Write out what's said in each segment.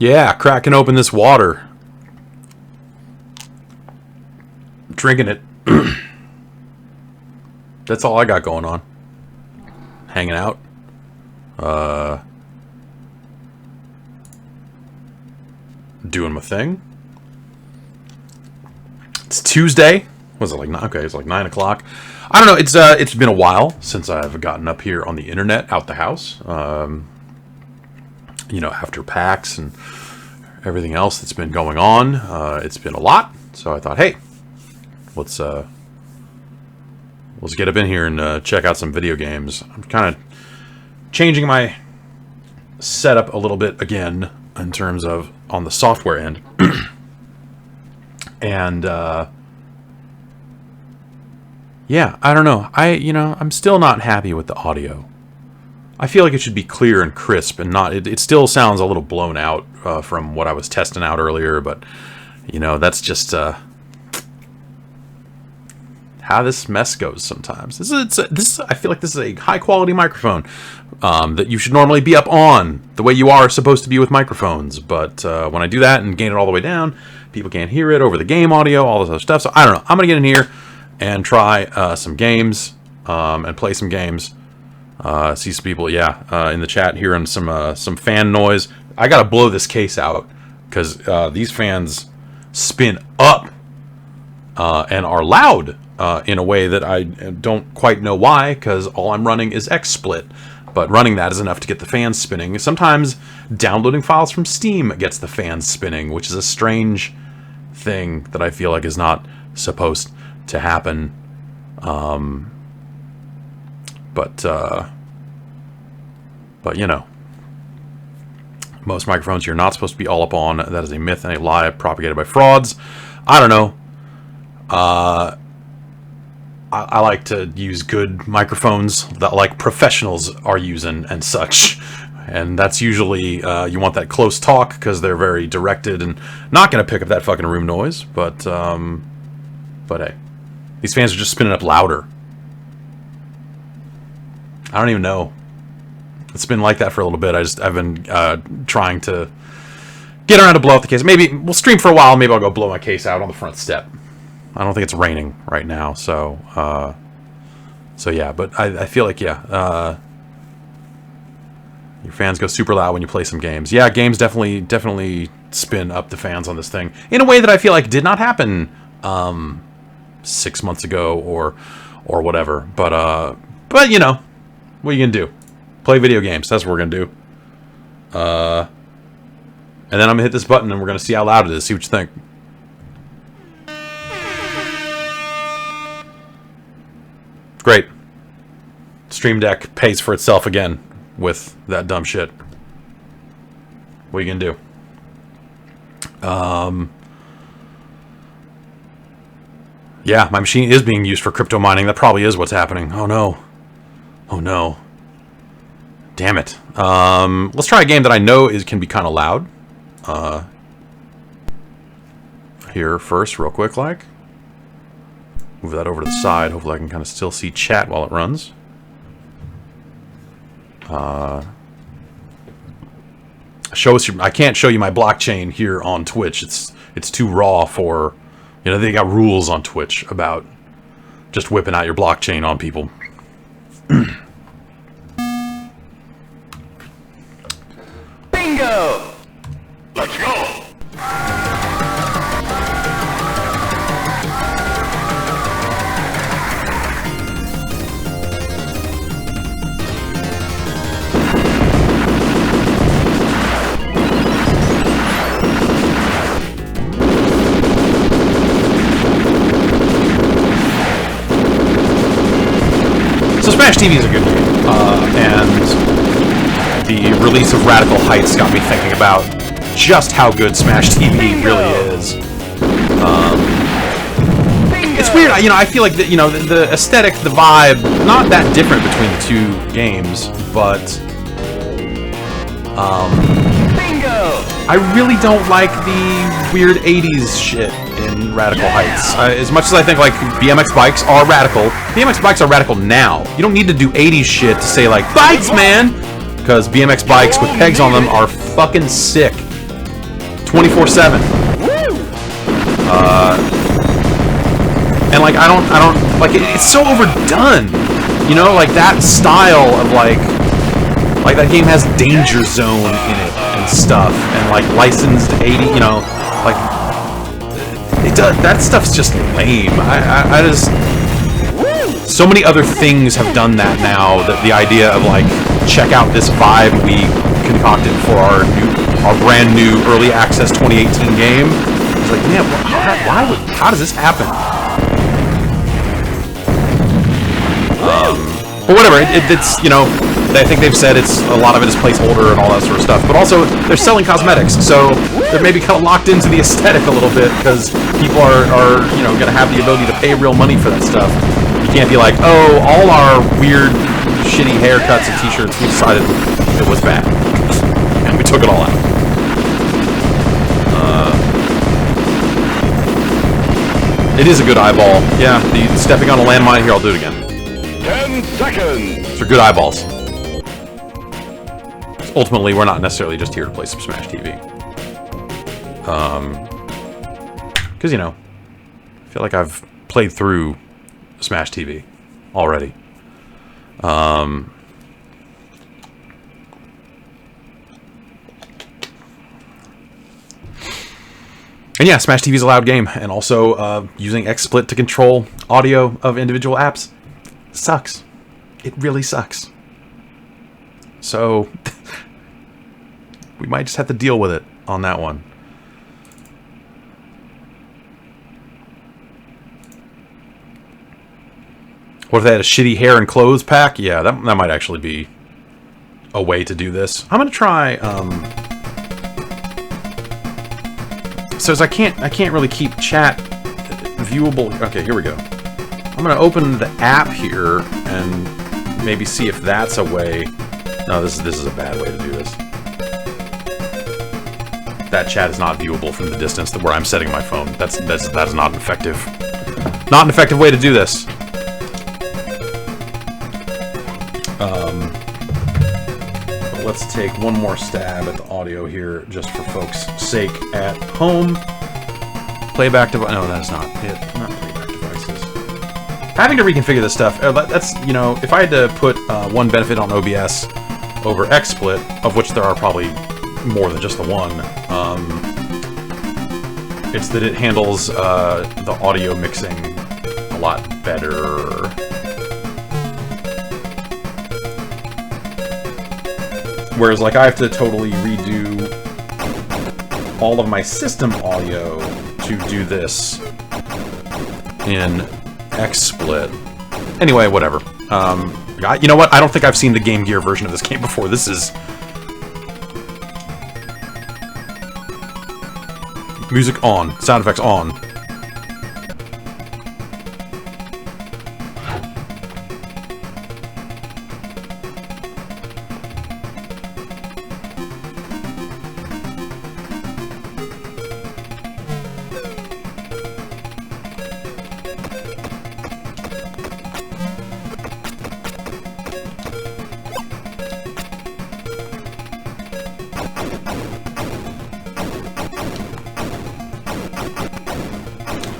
Yeah, cracking open this water. Drinking it. That's all I got going on. Hanging out. Doing my thing. It's Tuesday. Was it like 9? Okay, it's like 9 o'clock. I don't know. It's been a while since I've gotten up here on the internet, out the house. You know, after PAX and everything else that's been going on, it's been a lot. So I thought, hey, let's get up in here and check out some video games. I'm kind of changing my setup a little bit again in terms of on the software end. And yeah, I don't know. I'm still not happy with the audio. I feel like it should be clear and crisp and not... It still sounds a little blown out from what I was testing out earlier, but, you know, that's just how this mess goes sometimes. I feel like this is a high-quality microphone that you should normally be up on the way you are supposed to be with microphones, but when I do that and gain it all the way down, people can't hear it over the game audio, all this other stuff, so I don't know. I'm going to get in here and try some games and play some games. See some people, in the chat hearing some fan noise. I gotta blow this case out because these fans spin up and are loud in a way that I don't quite know why, because all I'm running is XSplit. But running that is enough to get the fans spinning. Sometimes downloading files from Steam gets the fans spinning, which is a strange thing that I feel like is not supposed to happen. But you know, most microphones you're not supposed to be all up on. That is a myth and a lie propagated by frauds. I don't know. I like to use good microphones that like professionals are using and such. And that's usually, you want that close talk because they're very directed and not going to pick up that fucking room noise. But hey, these fans are just spinning up louder. I don't even know. It's been like that for a little bit. I've been trying to get around to blow out the case. Maybe we'll stream for a while. Maybe I'll go blow my case out on the front step. I don't think it's raining right now, so yeah. But I feel like your fans go super loud when you play some games. Yeah, games definitely spin up the fans on this thing in a way that I feel like did not happen 6 months ago or whatever. But you know, what are you gonna do? Play video games. That's what we're gonna do. And then I'm gonna hit this button and we're gonna see how loud it is. See what you think. Great. Stream Deck pays for itself again with that dumb shit. What are you gonna do? Yeah, my machine is being used for crypto mining. That probably is what's happening. Oh no. Oh no. Damn it. Let's try a game that I know can be kind of loud. Here first, real quick, like. Move that over to the side. Hopefully I can kind of still see chat while it runs. I can't show you my blockchain here on Twitch. It's too raw for, you know, they got rules on Twitch about just whipping out your blockchain on people. Bingo! Let's go! So Smash TV is a good game, and the release of Radical Heights got me thinking about just how good Smash TV really is. It's weird, you know, I feel like the aesthetic, the vibe, not that different between the two games, but I really don't like the weird 80s shit in Radical Heights. As much as I think like BMX bikes are radical, BMX bikes are radical now. You don't need to do 80s shit to say like, bikes, man! Because BMX bikes with pegs on them are fucking sick. 24/7. And like I don't like it's so overdone. You know, like that style of like that game has Danger Zone in it and stuff, and like licensed 80. You know, like it does. That stuff's just lame. I just. So many other things have done that now. That the idea of like, check out this vibe we concocted for our brand new early access 2018 game. It's like, man, how does this happen? But whatever. It's you know, I think they've said it's a lot of it is placeholder and all that sort of stuff. But also they're selling cosmetics, so they're maybe kind of locked into the aesthetic a little bit because people are you know going to have the ability to pay real money for that stuff. You can't be like, oh, all our weird, shitty haircuts and t-shirts, we decided it was bad. And we took it all out. It is a good eyeball. Yeah, the stepping on a landmine here, I'll do it again. 10 seconds! These are good eyeballs. Ultimately, we're not necessarily just here to play some Smash TV. Because, you know, I feel like I've played through Smash TV already. And yeah, Smash TV is a loud game, and also using XSplit to control audio of individual apps sucks. It really sucks. So we might just have to deal with it on that one. What if they had a shitty hair and clothes pack? Yeah, that might actually be a way to do this. I'm gonna try. So as I can't really keep chat viewable. Okay, here we go. I'm gonna open the app here and maybe see if that's a way. No, this is a bad way to do this. That chat is not viewable from the distance where I'm setting my phone. That's not an effective way to do this. But let's take one more stab at the audio here, just for folks' sake at home. Playback device. No, that is not it. Not playback devices. Having to reconfigure this stuff. That's, you know, if I had to put one benefit on OBS over XSplit, of which there are probably more than just the one, it's that it handles the audio mixing a lot better. Whereas, like, I have to totally redo all of my system audio to do this in XSplit. Anyway, whatever. You know what? I don't think I've seen the Game Gear version of this game before. This is... Music on. Sound effects on.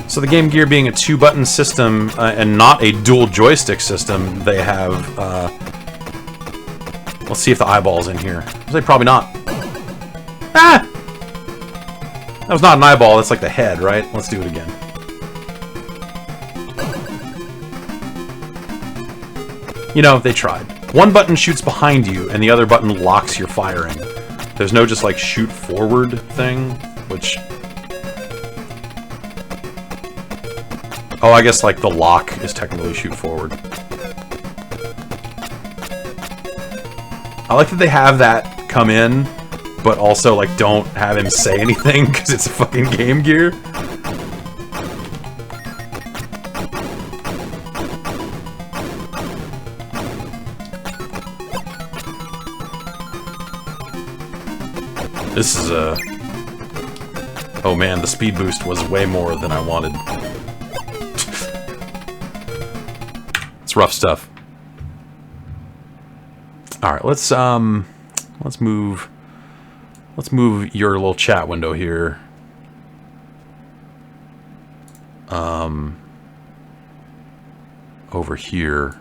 So the Game Gear being a 2-button system and not a dual joystick system, they have... let's see if the eyeball's in here. I'll say probably not. Ah! That was not an eyeball, that's like the head, right? Let's do it again. You know, they tried. One button shoots behind you, and the other button locks your firing. There's no just, like, shoot forward thing, which... Oh, I guess, like, the lock is technically shoot forward. I like that they have that come in, but also, like, don't have him say anything, because it's a fucking Game Gear. This is a... Oh man, the speed boost was way more than I wanted. It's rough stuff. All right, let's move Let's move your little chat window here. Over here.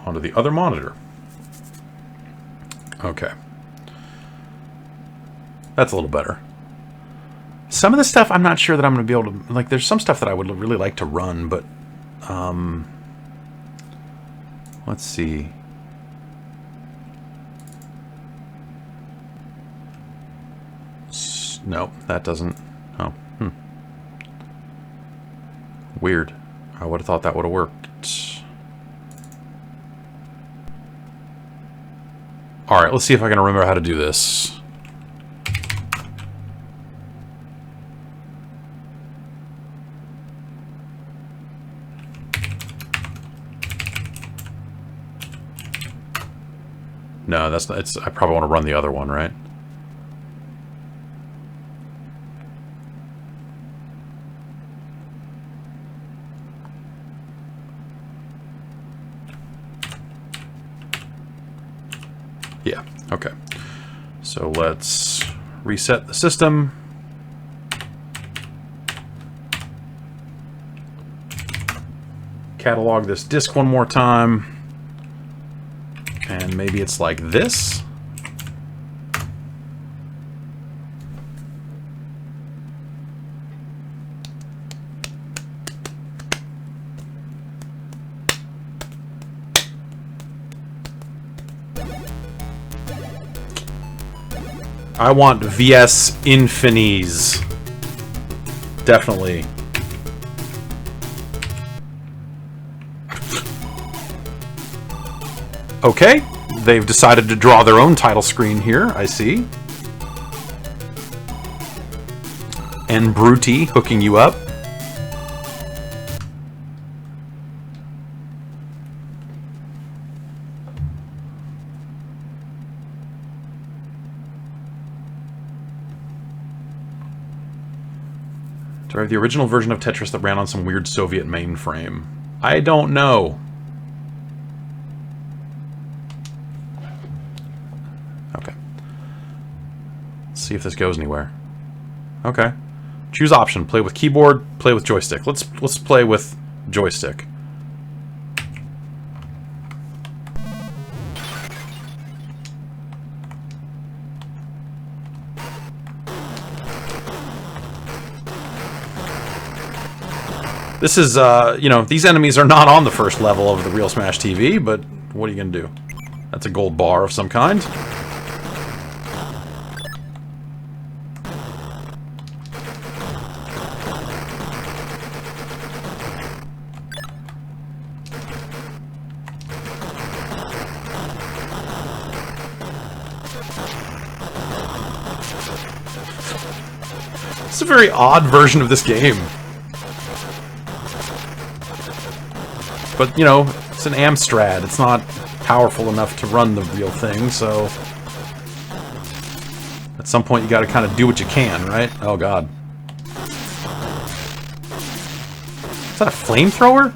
Onto the other monitor. Okay. That's a little better. Some of the stuff I'm not sure that I'm going to be able to... Like, there's some stuff that I would really like to run, but... let's see. No, that doesn't... Oh, Weird. I would have thought that would have worked. Alright, let's see if I can remember how to do this. No, that's not... I probably want to run the other one, right? Yeah, okay. So let's reset the system. Catalog this disk one more time. And maybe it's like this. I want VS Infinis. Definitely. Okay, they've decided to draw their own title screen here, I see. And Bruty hooking you up. Do I have the original version of Tetris that ran on some weird Soviet mainframe? I don't know. Okay. Let's see if this goes anywhere. Okay. Choose option. Play with keyboard, play with joystick. Let's play with joystick. This is, you know, these enemies are not on the first level of the real Smash TV, but what are you going to do? That's a gold bar of some kind. It's a very odd version of this game. But, you know, it's an Amstrad. It's not powerful enough to run the real thing, so... At some point you gotta kind of do what you can, right? Oh, God. Is that a flamethrower?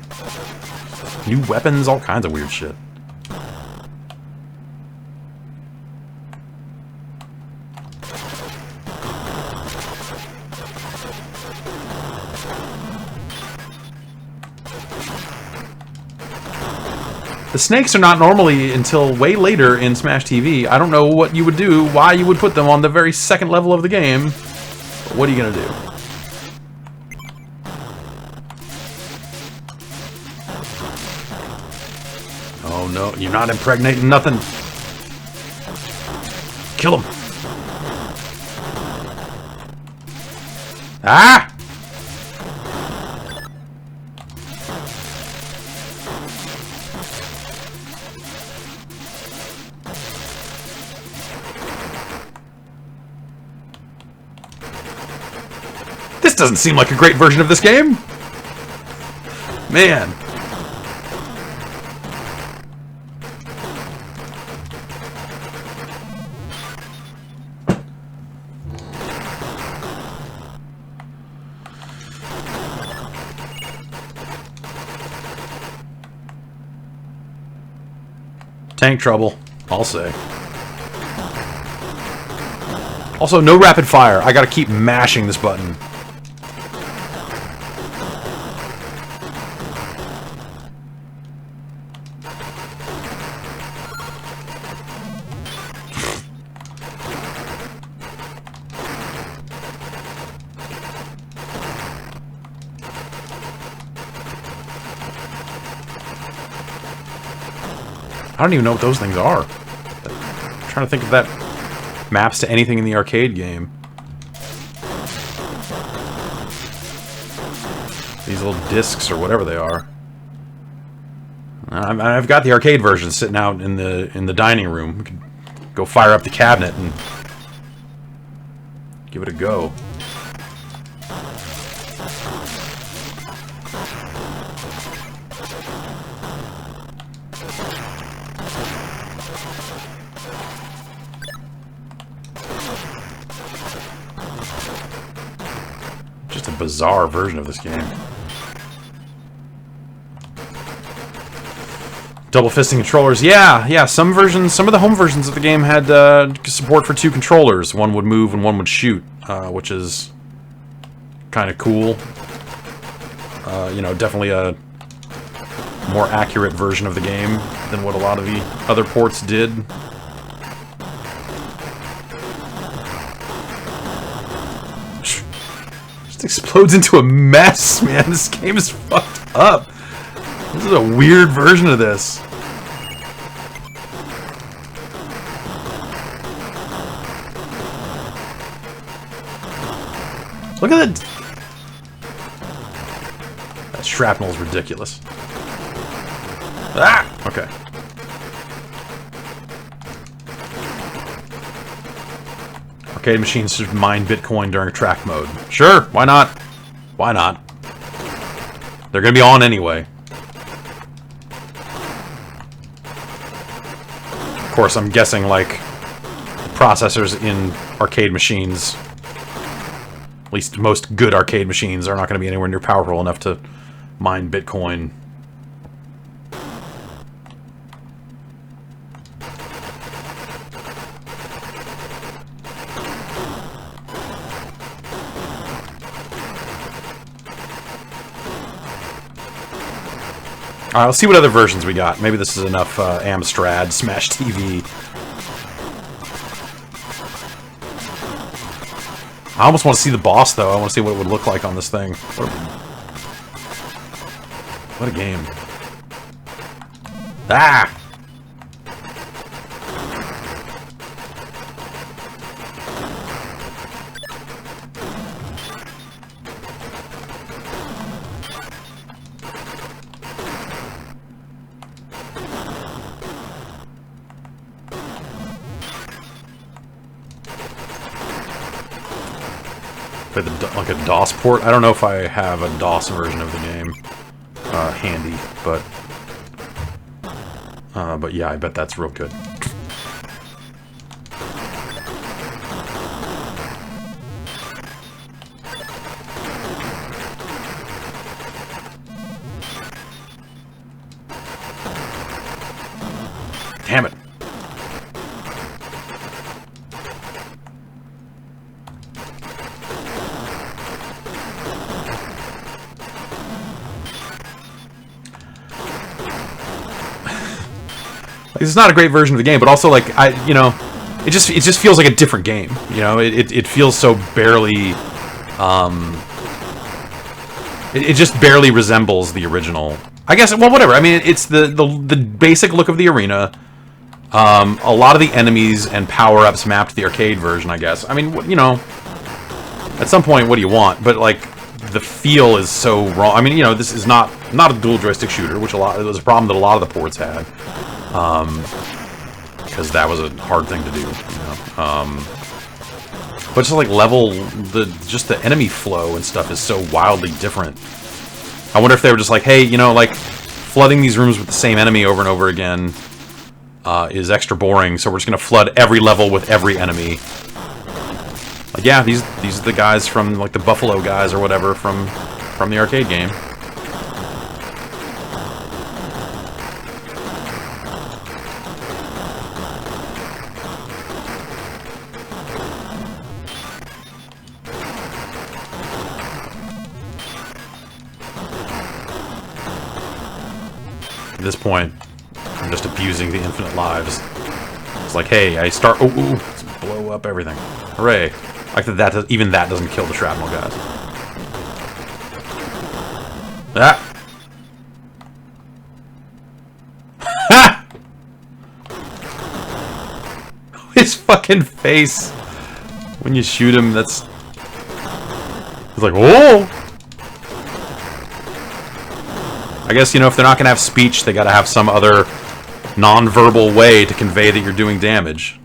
New weapons, all kinds of weird shit. The snakes are not normally until way later in Smash TV. I don't know what you would do, why you would put them on the very second level of the game. But what are you gonna do? Oh no, you're not impregnating nothing. Kill him. Ah! This doesn't seem like a great version of this game. Man. Tank trouble, I'll say. Also, no rapid fire. I gotta keep mashing this button. I don't even know what those things are. I'm trying to think if that maps to anything in the arcade game. These little discs or whatever they are. I've got the arcade version sitting out in the dining room. We could go fire up the cabinet and give it a go. Just a bizarre version of this game. Double fisting controllers, yeah. Some of the home versions of the game had support for 2 controllers. One would move and one would shoot, which is kind of cool. You know, definitely a more accurate version of the game than what a lot of the other ports did. Just explodes into a mess, man. This game is fucked up. This is a weird version of this. Look at that. That shrapnel is ridiculous. Ah! Okay. Arcade machines should mine Bitcoin during track mode. Sure, why not? Why not? They're gonna be on anyway. Of course, I'm guessing, like, processors in arcade machines, at least most good arcade machines, are not going to be anywhere near powerful enough to mine Bitcoin. Alright, let's see what other versions we got. Maybe this is enough Amstrad, Smash TV. I almost want to see the boss, though. I want to see what it would look like on this thing. What a game. Ah! Like a DOS port. I don't know if I have a DOS version of the game handy, but yeah, I bet that's real good. Damn it. It's not a great version of the game, but also, like, you know, it just feels like a different game. You know, it feels so barely, it just barely resembles the original. I guess, well, whatever. I mean, it's the basic look of the arena. A lot of the enemies and power-ups mapped to the arcade version, I guess. I mean, you know, at some point, what do you want? But, like, the feel is so wrong. I mean, you know, this is not a dual joystick shooter, which it was a problem that a lot of the ports had. Because that was a hard thing to do, you know. But just like just the enemy flow and stuff is so wildly different. I wonder if they were just like, hey, you know, like, flooding these rooms with the same enemy over and over again is extra boring, so we're just gonna flood every level with every enemy. Like, yeah, these are the guys from, like, the Buffalo guys or whatever from the arcade game. this point, I'm just abusing the infinite lives. It's like, hey, I start... Oh, ooh, let's blow up everything. Hooray. Like that, even that doesn't kill the shrapnel guys. Ah! Ha! His fucking face. When you shoot him, that's... He's like, whoa! I guess, you know, if they're not going to have speech, they got to have some other non-verbal way to convey that you're doing damage.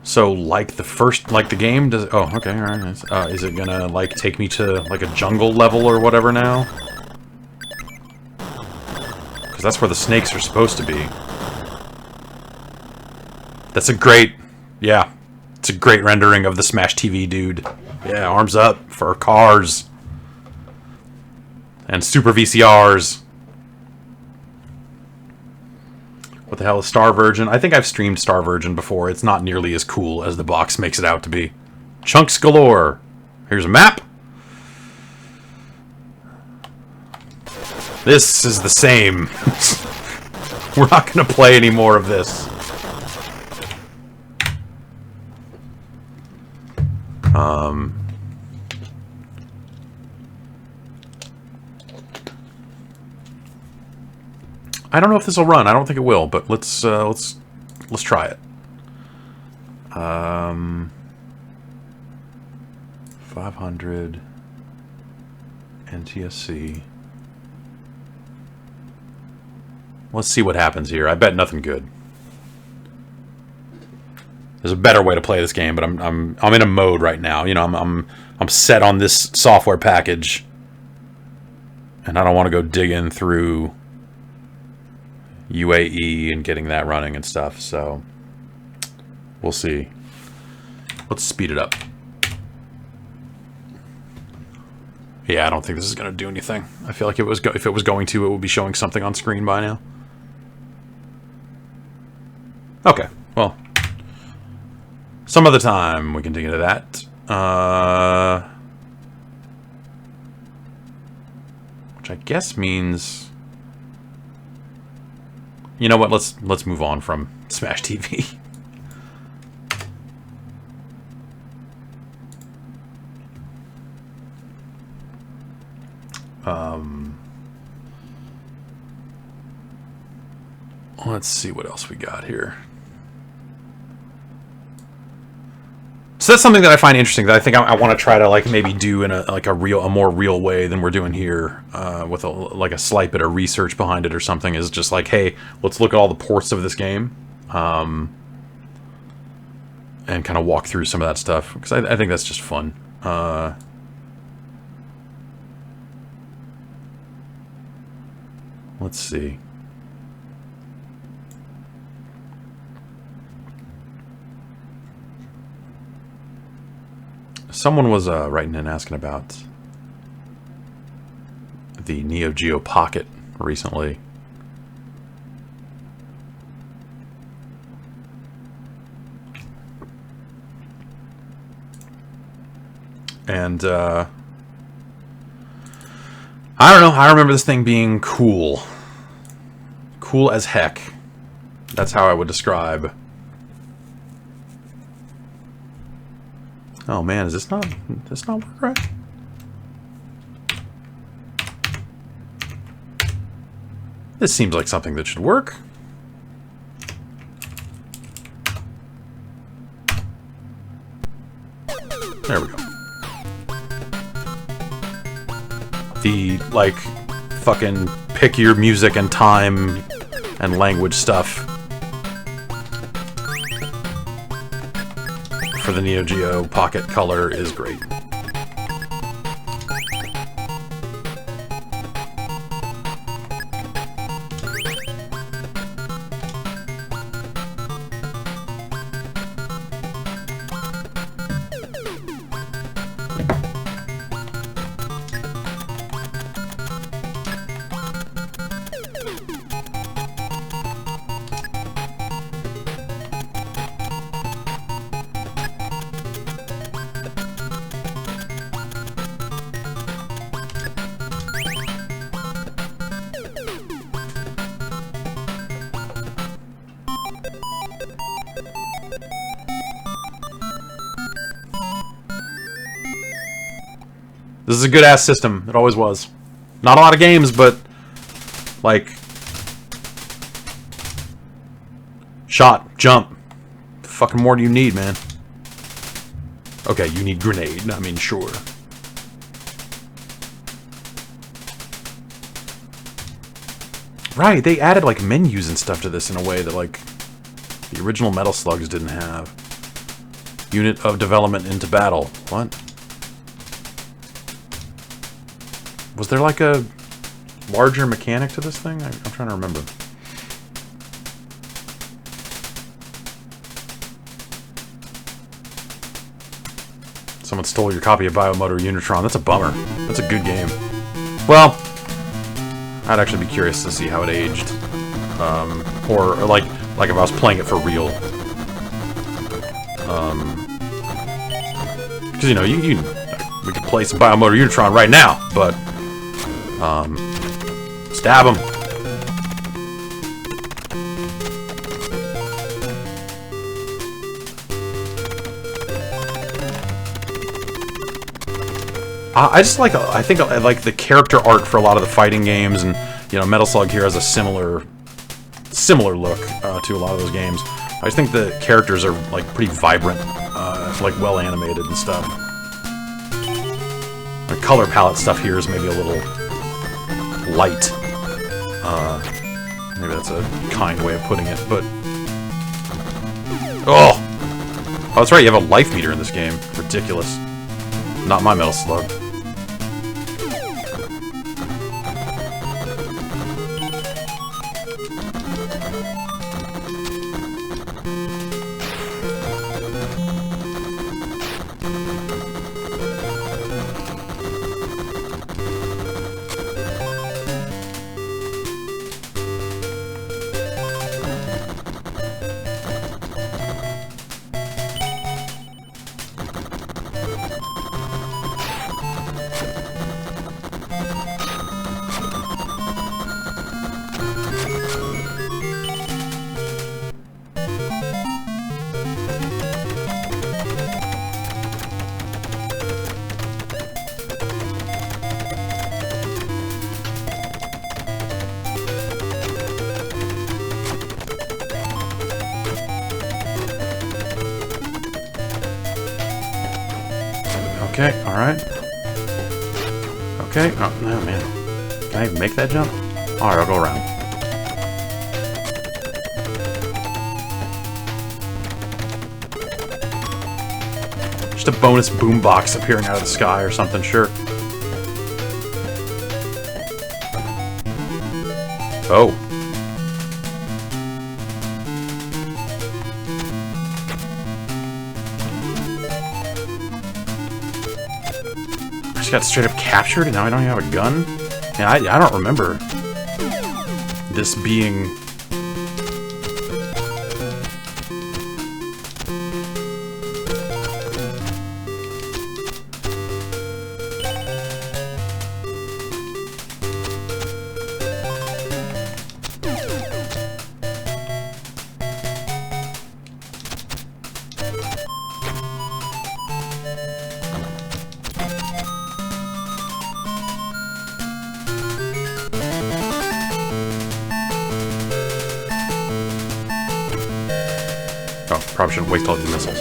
So, like the first, like the game does. Oh, okay, all right. Is it gonna like take me to like a jungle level or whatever now? Because that's where the snakes are supposed to be. That's a great, yeah, it's a great rendering of the Smash TV dude. Yeah, arms up for cars and Super VCRs. What the hell is Star Virgin? I think I've streamed Star Virgin before. It's not nearly as cool as the box makes it out to be. Chunks galore. Here's a map. This is the same. We're not going to play any more of this. I don't know if this will run. I don't think it will, but let's try it. 500 NTSC. Let's see what happens here. I bet nothing good. There's a better way to play this game, but I'm in a mode right now. You know, I'm set on this software package, and I don't want to go digging through UAE and getting that running and stuff, so we'll see. Let's speed it up. Yeah, I don't think this is going to do anything. I feel like if it was going to, it would be showing something on screen by now. Okay, well, some other time we can dig into that. Which I guess means... You know what? Let's move on from Smash TV. Let's see what else we got here. So that's something that I find interesting that I think I want to try to like maybe do in a more real way than we're doing here, with a slight bit of research behind it or something. Is just like, hey, let's look at all the ports of this game, and kind of walk through some of that stuff because I think that's just fun. Let's see. Someone was writing in asking about the Geo Pocket recently. And I don't know, I remember this thing being cool. Cool as heck. That's how I would describe. Oh man, is this not work right? This seems like something that should work. There we go. The, like, fucking pick your music and time and language stuff for the Geo Pocket color is great. This is a good-ass system. It always was. Not a lot of games, but... like... shot, jump. Fucking more do you need, man? Okay, you need grenade. I mean, sure. Right, they added, like, menus and stuff to this in a way that, like, the original Metal Slugs didn't have. Unit of development into battle. What? Was there, like, a larger mechanic to this thing? I'm trying to remember. Someone stole your copy of Biomotor Unitron. That's a bummer. That's a good game. Well, I'd actually be curious to see how it aged. Or like if I was playing it for real. Because, you know, we could play some Biomotor Unitron right now, but... stab him! I just like, I think I like the character art for a lot of the fighting games, and, you know, Metal Slug here has a similar look to a lot of those games. I just think the characters are, like, pretty vibrant, like, well animated and stuff. The color palette stuff here is maybe a little light. Maybe that's a kind way of putting it, but... oh! Oh, that's right, you have a life meter in this game. Ridiculous. Not my Metal Slug. Okay, alright. Okay, oh, no, man. Can I even make that jump? Alright, I'll go around. Just a bonus boombox appearing out of the sky or something, sure. Oh. Got straight up captured and now I don't even have a gun? And I don't remember this being... oh, probably shouldn't waste all these missiles.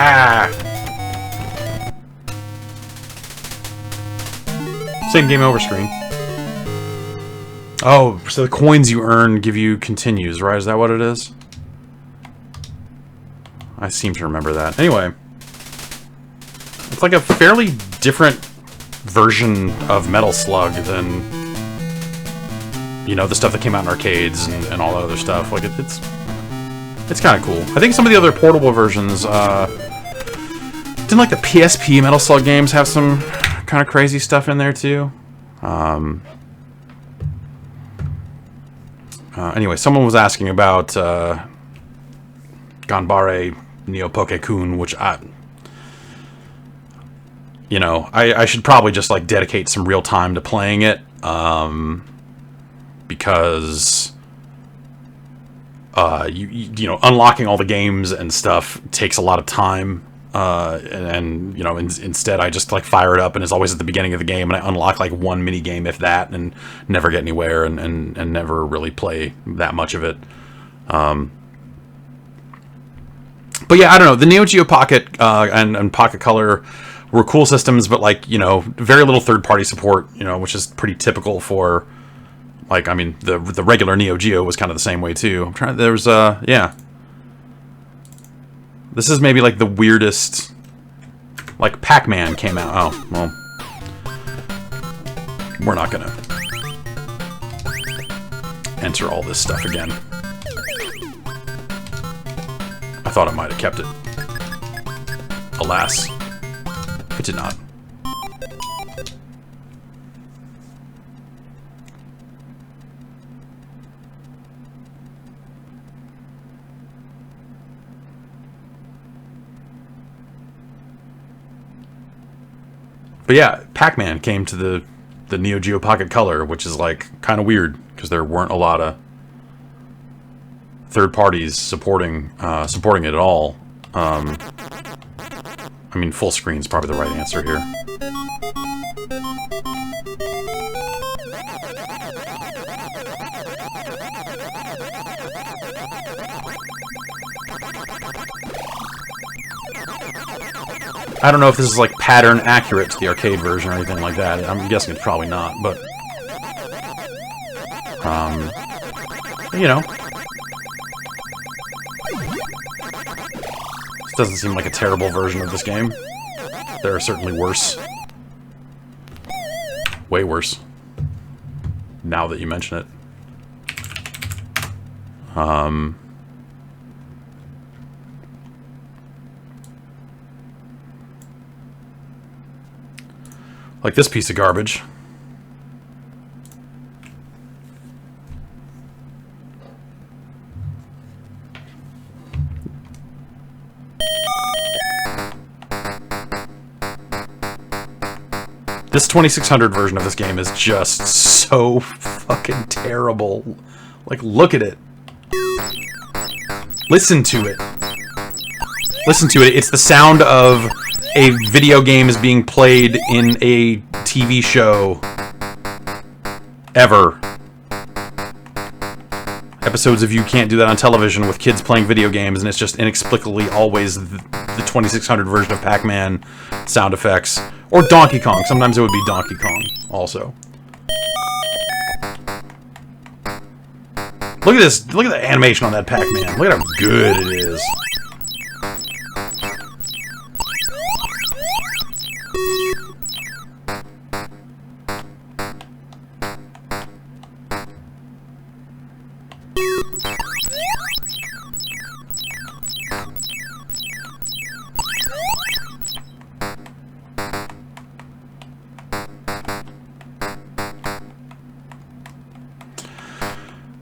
Ah! Same game over screen. Oh, so the coins you earn give you continues, right? Is that what it is? I seem to remember that. Anyway. It's like a fairly different version of Metal Slug than, you know, the stuff that came out in arcades and all that other stuff. Like, it's kind of cool. I think some of the other portable versions, didn't like the PSP Metal Slug games have some kind of crazy stuff in there too? Anyway, someone was asking about Ganbare Neo Poke-kun, which you know, I should probably just like dedicate some real time to playing it, because you know, unlocking all the games and stuff takes a lot of time. And you know, instead I just like fire it up and it's always at the beginning of the game, and I unlock like one mini game if that, and never get anywhere, and never really play that much of it. But yeah, I don't know. The Neo Geo Pocket and Pocket Color were cool systems, but like, you know, very little third-party support, you know, which is pretty typical for, like, I mean, the regular Neo Geo was kind of the same way too. I'm trying. There's yeah. This is maybe like the weirdest. Like Pac-Man came out. Oh well, we're not gonna enter all this stuff again. I thought it might have kept it. Alas, it did not. But yeah, Pac-Man came to the Neo Geo Pocket Color, which is like kind of weird because there weren't a lot of third parties supporting it at all. I mean, full screen is probably the right answer here. I don't know if this is like pattern accurate to the arcade version or anything like that. I'm guessing it's probably not, but you know, this doesn't seem like a terrible version of this game. There are certainly worse. Way worse. Now that you mention it. Like this piece of garbage. This 2600 version of this game is just so fucking terrible. Like, look at it. Listen to it. Listen to it. It's the sound of a video game is being played in a TV show ever. Episodes of You Can't Do That on Television with kids playing video games, and it's just inexplicably always the 2600 version of Pac-Man sound effects. Or Donkey Kong. Sometimes it would be Donkey Kong also. Look at this. Look at the animation on that Pac-Man. Look at how good it is.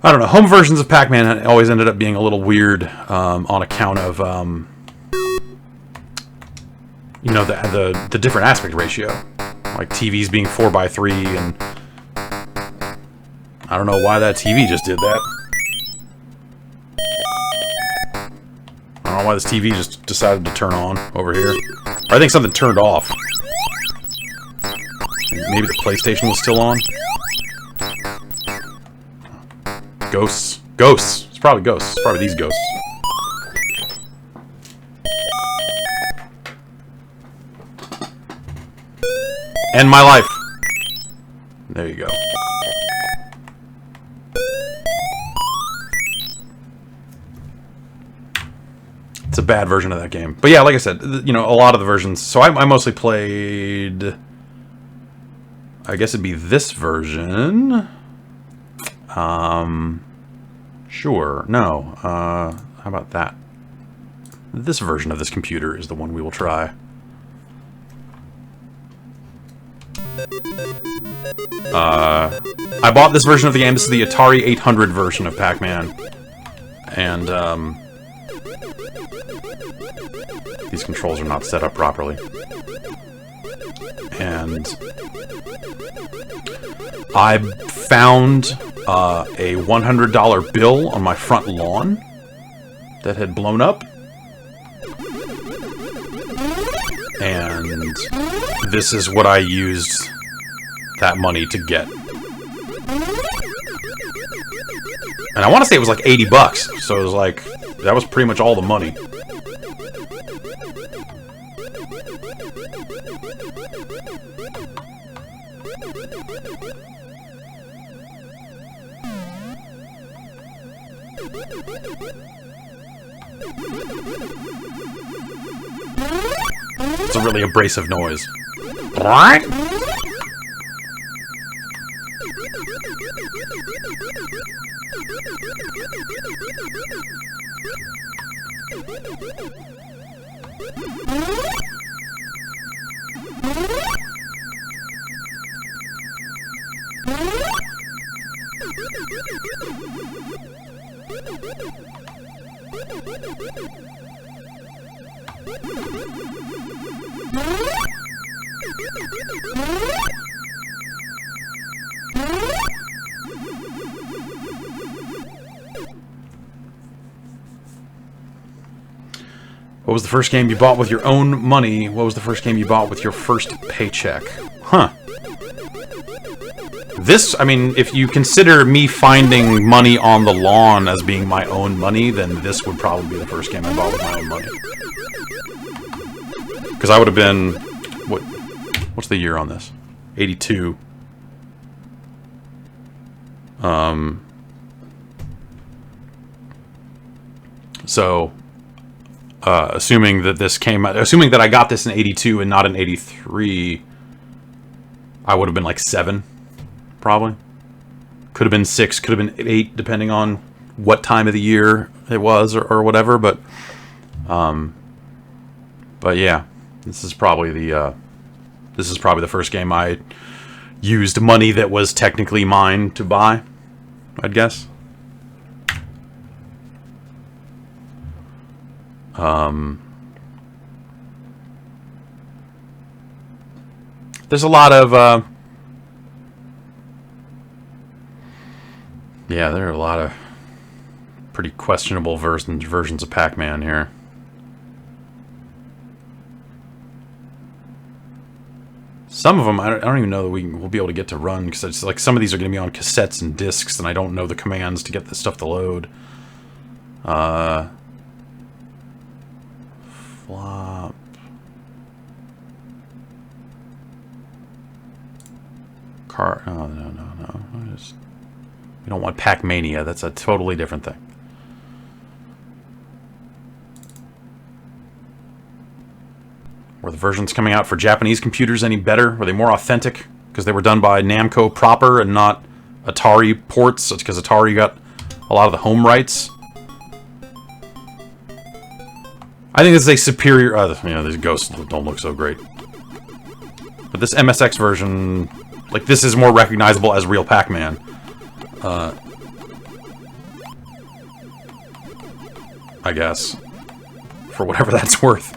I don't know. Home versions of Pac-Man always ended up being a little weird on account of, you know, the different aspect ratio. Like TVs being 4:3, and I don't know why that TV just did that. I don't know why this TV just decided to turn on over here. Or I think something turned off. Maybe the PlayStation was still on. Ghosts. Ghosts. It's probably ghosts. It's probably these ghosts. End my life. There you go. It's a bad version of that game. But yeah, like I said, you know, a lot of the versions... So I mostly played... I guess it'd be this version. Sure. No. How about that? This version of this computer is the one we will try. I bought this version of the game. This is the Atari 800 version of Pac-Man. And, these controls are not set up properly. And I found a $100 bill on my front lawn that had blown up. And this is what I used that money to get. And I want to say it was like 80 bucks. So it was like, that was pretty much all the money. It's a really abrasive noise. What was the first game you bought with your own money? What was the first game you bought with your first paycheck? Huh. This, I mean, if you consider me finding money on the lawn as being my own money, then this would probably be the first game I bought with my own money. Because I would have been... What's the year on this? 82. So... assuming that this came out... Assuming that I got this in 82 and not in 83... I would have been like 7, probably. Could have been 6, could have been 8, depending on what time of the year it was or whatever, but yeah, this is probably the first game I used money that was technically mine to buy, I'd guess. There's a lot of, yeah, there are a lot of pretty questionable versions of Pac-Man here. Some of them, I don't even know that we'll be able to get to run, because it's like some of these are going to be on cassettes and discs, and I don't know the commands to get this stuff to load. Flop. No. We don't want Pac-Mania. That's a totally different thing. Were the versions coming out for Japanese computers any better? Were they more authentic? Because they were done by Namco proper and not Atari ports? Because Atari got a lot of the home rights? I think this is a superior... you know, these ghosts don't look so great. But this MSX version... Like, this is more recognizable as real Pac-Man. I guess. For whatever that's worth.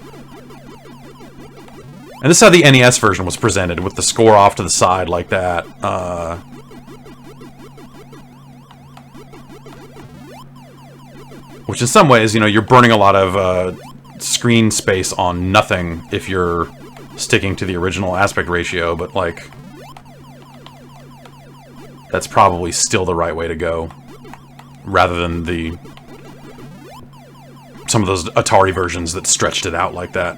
And this is how the NES version was presented, with the score off to the side like that. Which in some ways, you know, you're burning a lot of screen space on nothing if you're sticking to the original aspect ratio, but, like... That's probably still the right way to go, rather than some of those Atari versions that stretched it out like that.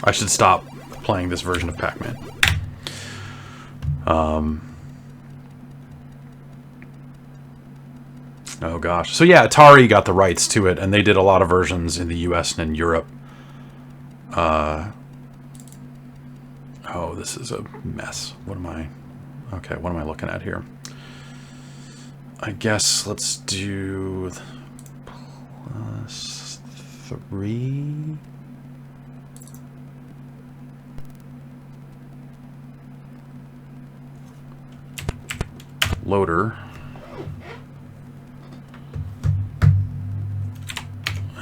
I should stop playing this version of Pac-Man. Oh gosh. So yeah, Atari got the rights to it, and they did a lot of versions in the US and in Europe. Oh, this is a mess. What am I... Okay, what am I looking at here? I guess let's do... +3... Loader.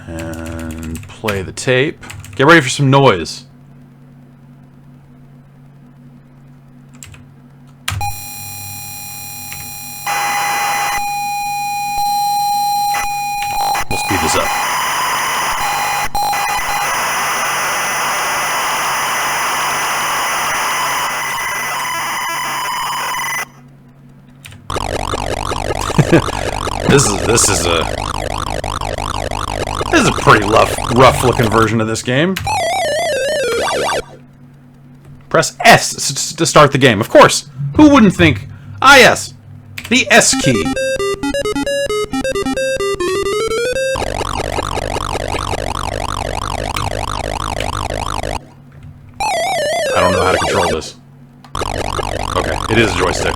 And play the tape. Get ready for some noise. We'll speed this up. This is a pretty rough looking version of this game. Press S to start the game. Of course. Who wouldn't think? Ah, yes. The S key. I don't know how to control this. Okay, it is a joystick.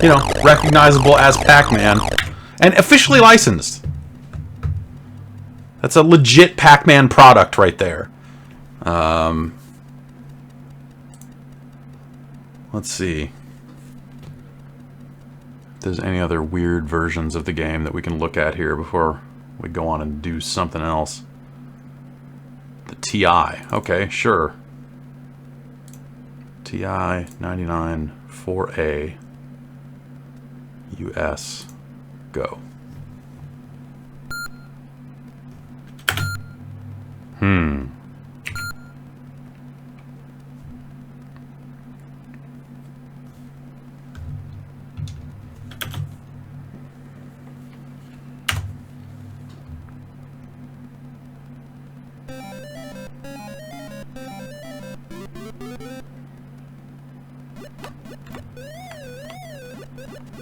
You know, recognizable as Pac-Man, and officially licensed. That's a legit Pac-Man product right there. Let's see. If there's any other weird versions of the game that we can look at here before we go on and do something else. The TI. Okay, sure. TI 99 4A. US. Go.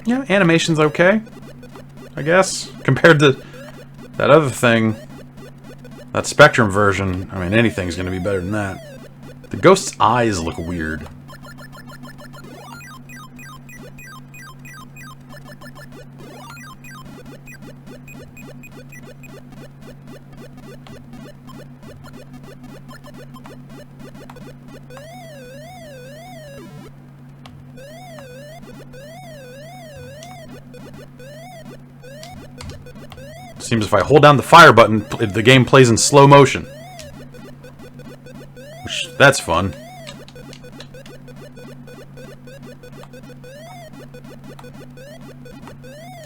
Yeah, animation's okay, I guess, compared to that other thing, that Spectrum version. I mean, anything's going to be better than that. The ghost's eyes look weird. Seems if I hold down the fire button, the game plays in slow motion. That's fun.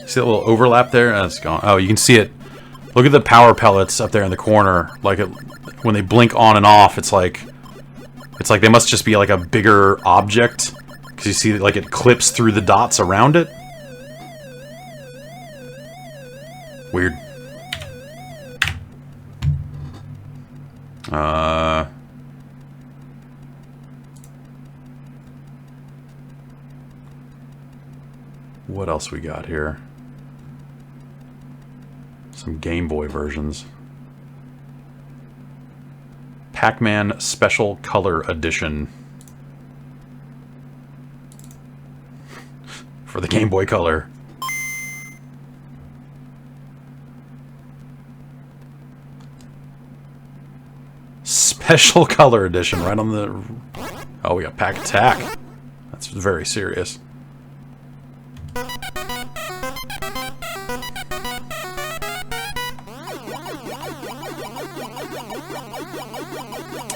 See that little overlap there? That's gone. Oh, you can see it. Look at the power pellets up there in the corner. Like when they blink on and off, it's like they must just be like a bigger object, because you see like it clips through the dots around it. Weird. What else we got here? Some Game Boy versions. Pac-Man Special Color Edition. For the Game Boy Color. Special color edition, right on the... Oh, we got Pac-Attack. That's very serious.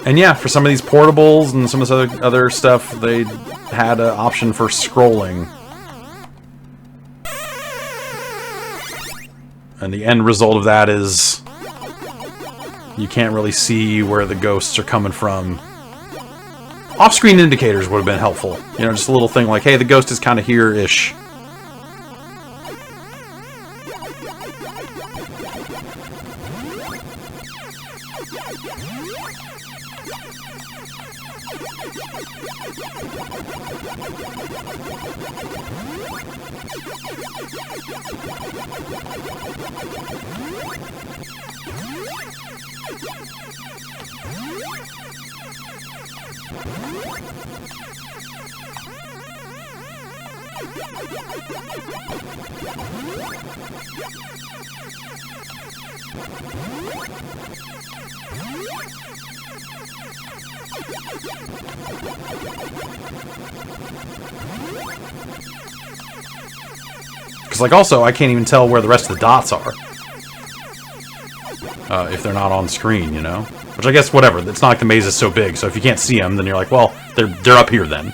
And yeah, for some of these portables and some of this other stuff, they had an option for scrolling. And the end result of that is you can't really see where the ghosts are coming from. Off-screen indicators would have been helpful. You know, just a little thing like, hey, the ghost is kind of here-ish. Because, like, also, I can't even tell where the rest of the dots are. If they're not on screen, you know? Which I guess, whatever. It's not like the maze is so big, so if you can't see them, then you're like, well, they're up here then.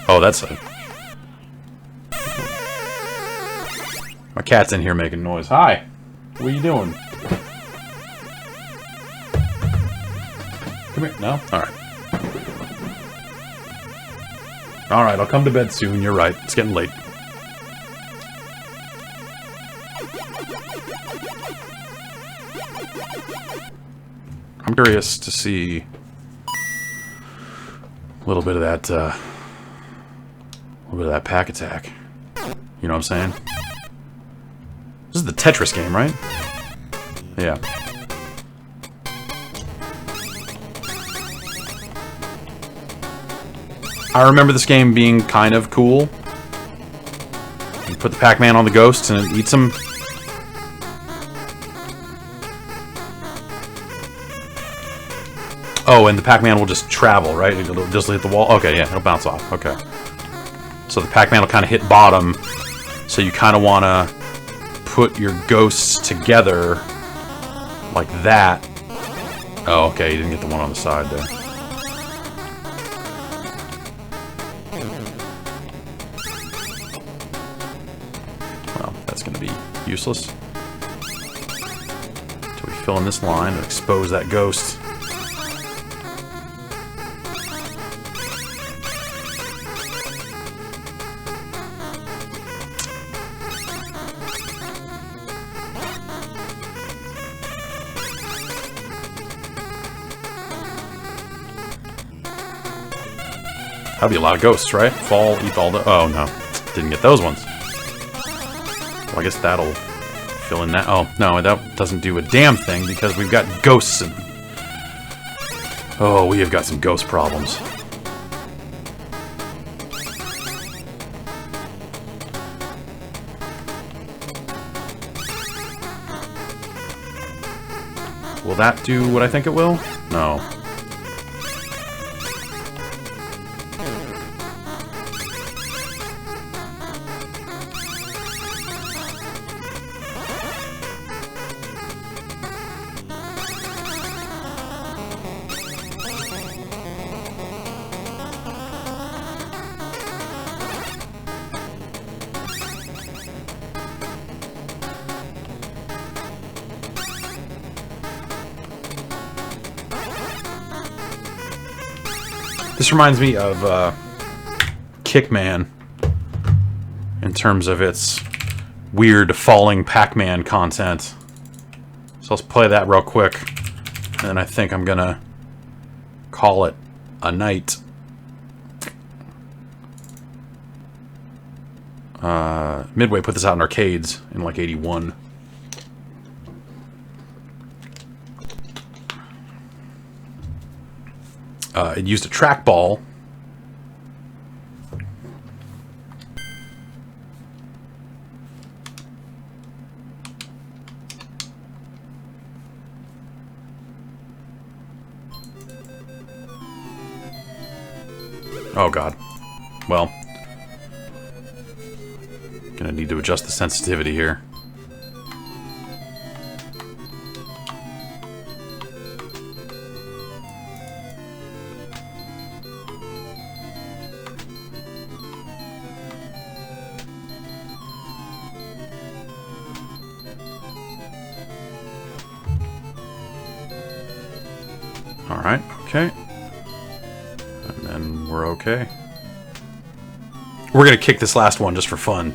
Oh, that's a... My cat's in here making noise. Hi! What are you doing? Come here. No? Alright. Alright, I'll come to bed soon. You're right. It's getting late. I'm curious to see a little bit of that, Pac-Attack. You know what I'm saying? This is the Tetris game, right? Yeah. I remember this game being kind of cool. You put the Pac-Man on the ghosts and it eats them. Oh, and the Pac-Man will just travel, right? It'll just hit the wall. Okay, yeah, it'll bounce off. Okay. So the Pac-Man will kind of hit bottom. So you kind of want to put your ghosts together like that. Oh, okay, you didn't get the one on the side there. Well, that's going to be useless. Until we fill in this line and expose that ghost. That'd be a lot of ghosts, right? Fall, eat all the... Oh, no. Didn't get those ones. Well, I guess that'll fill in that... Oh, no, that doesn't do a damn thing because we've got ghosts and... Oh, we have got some ghost problems. Will that do what I think it will? No. This reminds me of Kickman in terms of its weird falling Pac-Man content. So let's play that real quick, and then I think I'm gonna call it a night. Midway put this out in arcades in like '81. It used a trackball. Oh god. Well. Gonna need to adjust the sensitivity here. Alright, okay. And then we're okay. We're gonna kick this last one just for fun.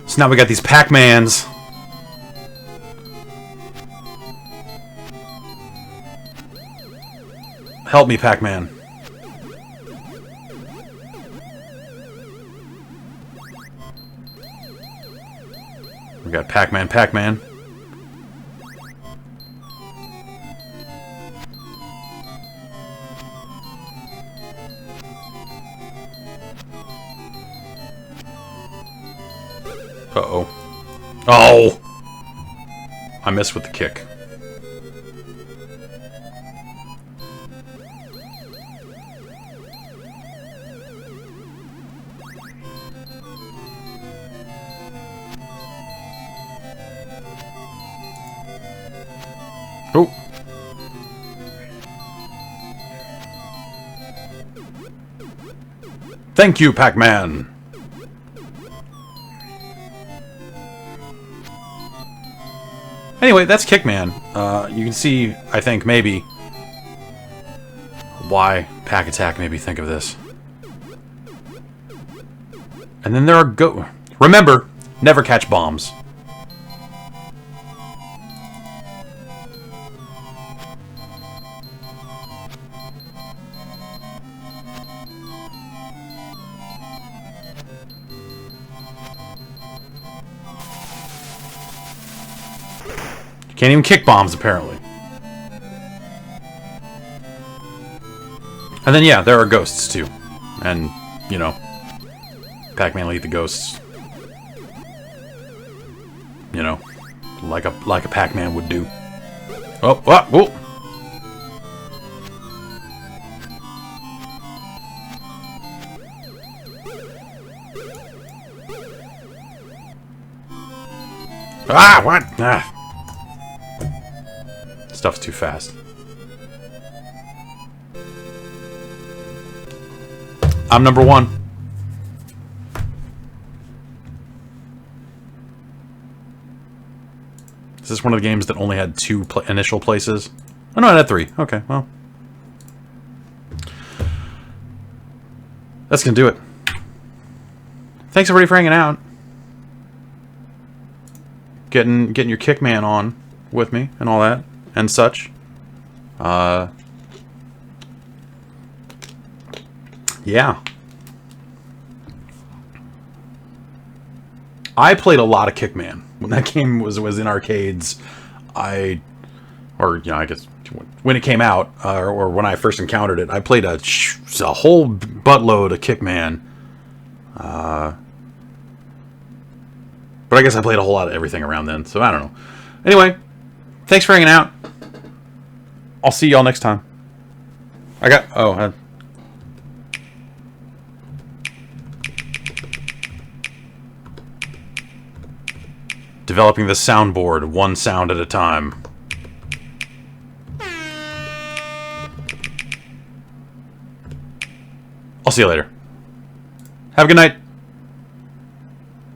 So now we got these Pac-Mans. Help me, Pac-Man. We got Pac-Man, Pac-Man. Uh-oh. Oh! I missed with the kick. Oh! Thank you, Pac-Man! Anyway, that's Kickman. You can see, I think, maybe why Pac-Attack made me think of this. And then there are Remember, never catch bombs. Can't even kick bombs, apparently. And then, yeah, there are ghosts, too. And, you know, Pac-Man will eat the ghosts. You know, like a Pac-Man would do. Oh, oh, oh! Ah, what? Ah. Stuff's too fast. I'm number one. Is this one of the games that only had two initial places? Oh no, it had three. Okay, well. That's gonna do it. Thanks everybody for hanging out. Getting your Kickman on with me and all that. And such. Yeah. I played a lot of Kickman when that game was in arcades. I guess when it came out, or when I first encountered it, I played a whole buttload of Kickman. But I guess I played a whole lot of everything around then, so I don't know. Anyway, thanks for hanging out. I'll see y'all next time. Developing the soundboard, one sound at a time. I'll see you later. Have a good night.